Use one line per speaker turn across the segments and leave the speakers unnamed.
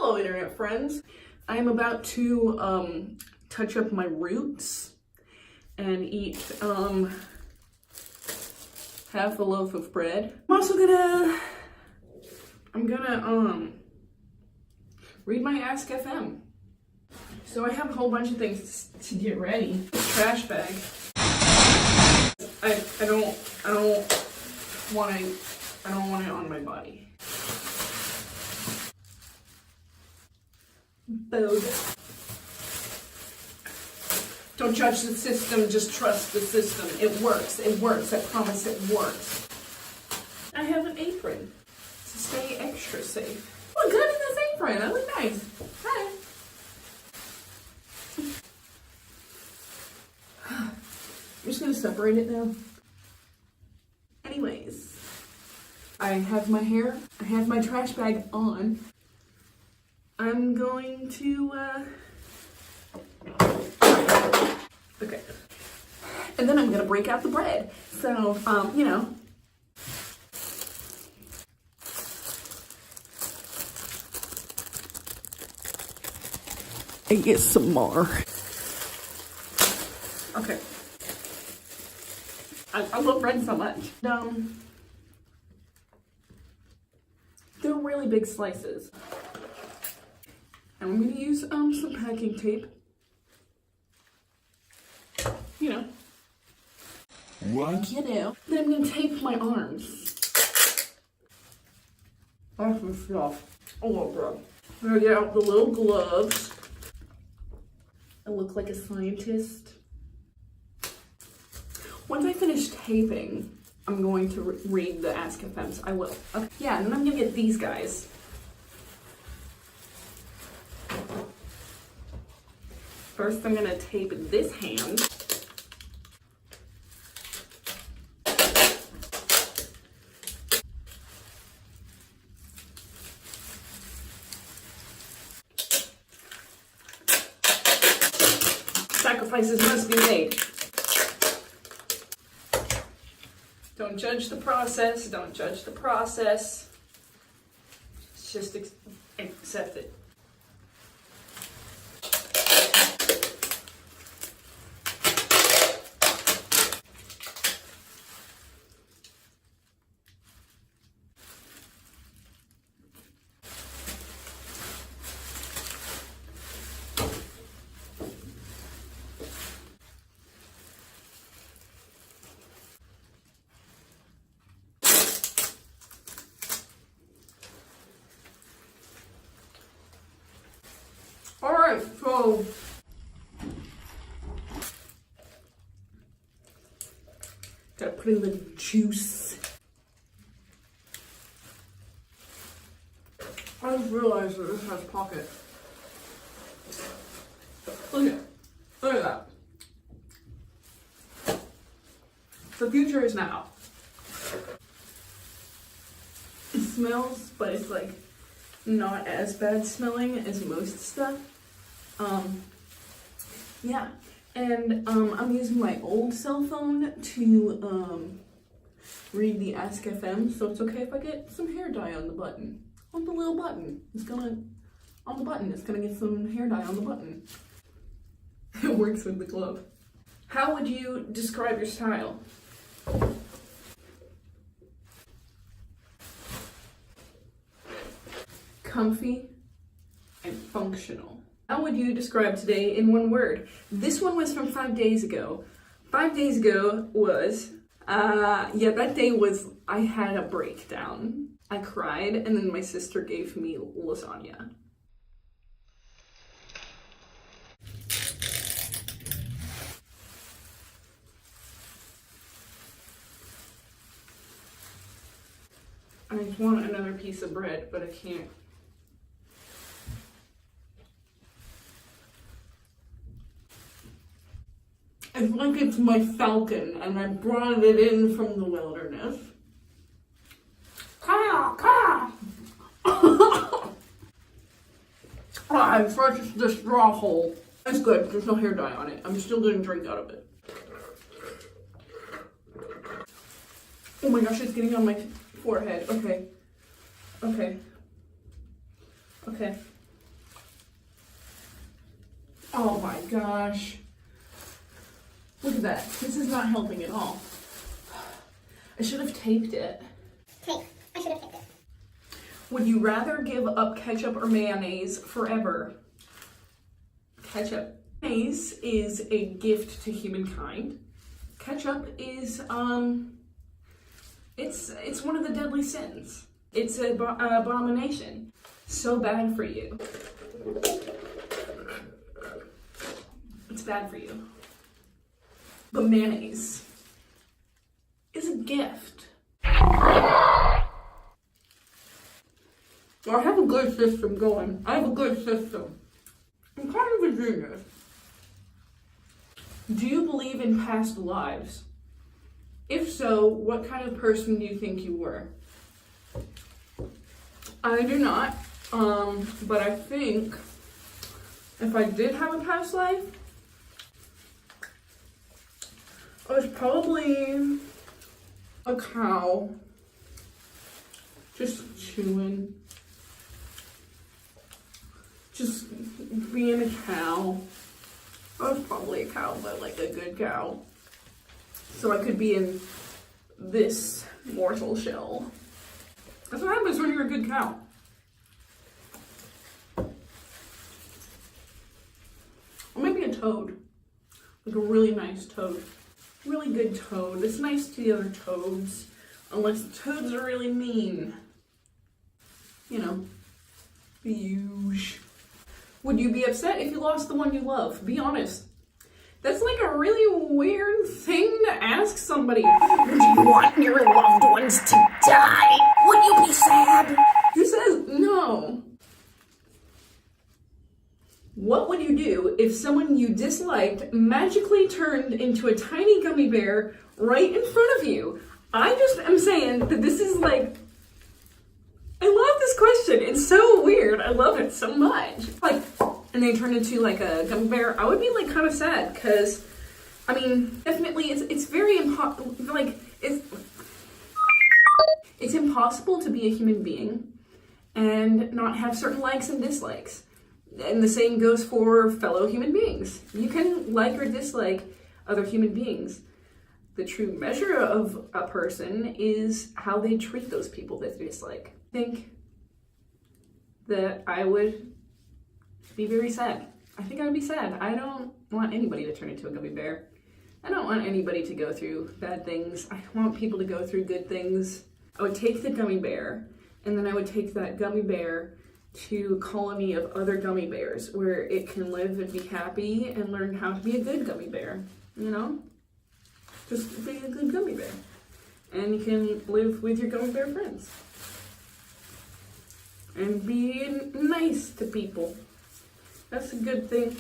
Hello, internet friends. I am about to touch up my roots and eat half a loaf of bread. I'm gonna read my Ask FM. So I have a whole bunch of things to get ready. Trash bag. I don't want it on my body. Bode. Don't judge the system, just trust the system. It works, I promise it works. I have an apron to stay extra safe. Look good in this apron, I look nice. Hi. I'm just gonna separate it now. Anyways, I have my hair, I have my trash bag on. I'm going to, okay. And then I'm gonna break out the bread. So, you know. I get some more. Okay. I love bread so much. They're really big slices. And I'm gonna use some packing tape. You know.
What?
You know. Then I'm gonna tape my arms. That's some stuff. Oh, bro. I'm gonna get out the little gloves. I look like a scientist. Once I finish taping, I'm going to read the Ask FMs. I will. Okay. Yeah, and then I'm gonna get these guys. First, I'm gonna tape this hand. Sacrifices must be made. Don't judge the process, don't judge the process. Just accept it. Alright, so gotta put in the juice. I just realized that this has pocket. Look at that. The future is now. It smells, but it's like not as bad smelling as most stuff. Yeah, and I'm using my old cell phone to read the Ask FM, so it's okay if I get some hair dye on the button. On the little button. It's gonna get some hair dye on the button. It works with the glove. How would you describe your style? Comfy and functional. How would you describe today in one word? This one was from 5 days ago. 5 days ago was, that day was, I had a breakdown. I cried, and then my sister gave me lasagna. I just want another piece of bread, but I can't. It's like it's my falcon, and I brought it in from the wilderness. I fresh the straw hole. It's good. There's no hair dye on it. I'm still gonna drink out of it. Oh my gosh, it's getting on my forehead. Okay. Okay. Okay. Oh my gosh. Look at that. This is not helping at all. I should have taped it.
Tape. I should have taped it.
Would you rather give up ketchup or mayonnaise forever? Ketchup. Mayonnaise is a gift to humankind. Ketchup is, it's one of the deadly sins. It's an abomination. So bad for you. It's bad for you. But mayonnaise is a gift. I have a good system going. I have a good system. I'm kind of a genius. Do you believe in past lives? If so, what kind of person do you think you were? I do not. But I think if I did have a past life, I was probably a cow. Just chewing. Just being a cow. I was probably a cow, but like a good cow. So I could be in this mortal shell. That's what happens when you're a good cow. Or maybe a toad. Like a really nice toad. Really good toad. That's nice to the other toads. Unless the toads are really mean. You know. Huge. Would you be upset if you lost the one you love? Be honest. That's like a really weird thing to ask somebody.
Do you want your loved ones to die? Would you be sad?
Who says no? What would you do if someone you disliked magically turned into a tiny gummy bear right in front of you? I just am saying that this is like, I love this question. It's so weird. I love it so much. Like, and they turned into like a gummy bear. I would be like kind of sad because, I mean, definitely it's very it's impossible to be a human being and not have certain likes and dislikes. And the same goes for fellow human beings. You can like or dislike other human beings. The true measure of a person is how they treat those people that they dislike. I think that I would be very sad. I think I would be sad. I don't want anybody to turn into a gummy bear. I don't want anybody to go through bad things. I want people to go through good things. I would take the gummy bear, and then I would take that gummy bear to a colony of other gummy bears where it can live and be happy and learn how to be a good gummy bear, you know? Just be a good gummy bear. And you can live with your gummy bear friends. And be nice to people. That's a good thing.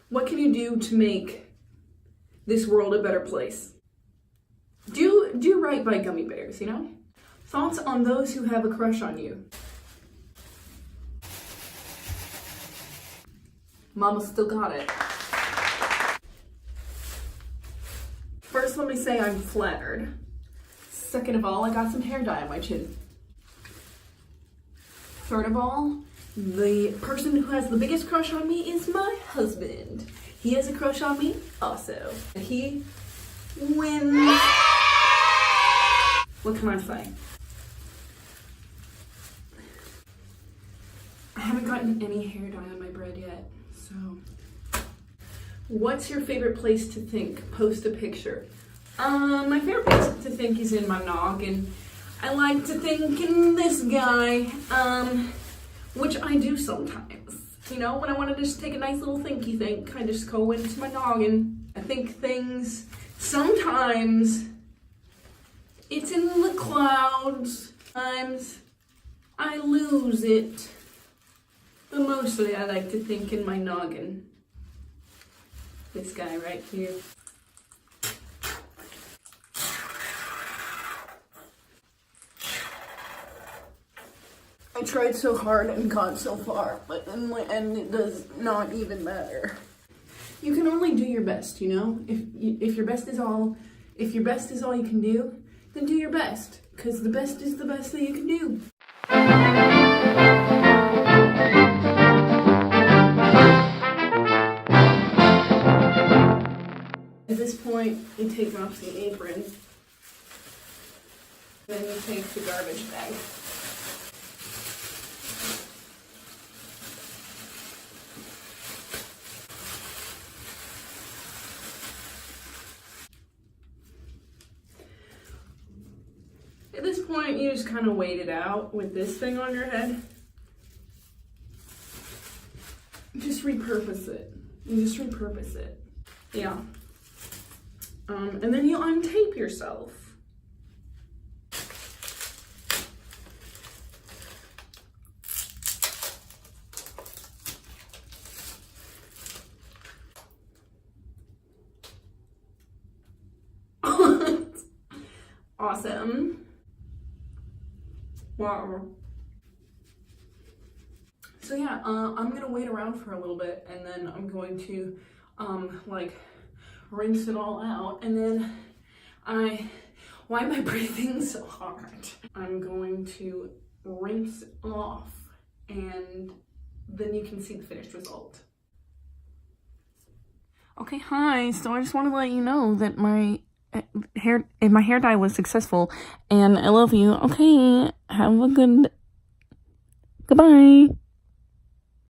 What can you do to make this world a better place? Do right by gummy bears, you know? Thoughts on those who have a crush on you? Mama still got it. First, let me say I'm flattered. Second of all, I got some hair dye on my chin. Third of all, the person who has the biggest crush on me is my husband. He has a crush on me also. He wins. What can I say? I haven't gotten any hair dye on my bread yet, so. What's your favorite place to think? Post a picture. My favorite place to think is in my noggin. I like to think in this guy, which I do sometimes. You know, when I want to just take a nice little thinky think, I just go into my noggin. I think things. Sometimes it's in the clouds. Sometimes I lose it. But mostly I like to think in my noggin. This guy right here. I tried so hard and got so far, but in the end it does not even matter. You can only do your best, you know? If your best is all you can do, then do your best, because the best is the best that you can do. point, you take off the apron. Then you take the garbage bag. At this point, you just kind of wait it out with this thing on your head. Just repurpose it. You just repurpose it. Yeah. And then you untape yourself. Awesome. Wow. So yeah, I'm gonna wait around for a little bit, and then I'm going to like rinse it all out, and then why am I breathing so hard? I'm going to rinse off, and then you can see the finished result. Okay, hi. So I just want to let you know that my hair dye was successful, and I love you. Okay, have a goodbye.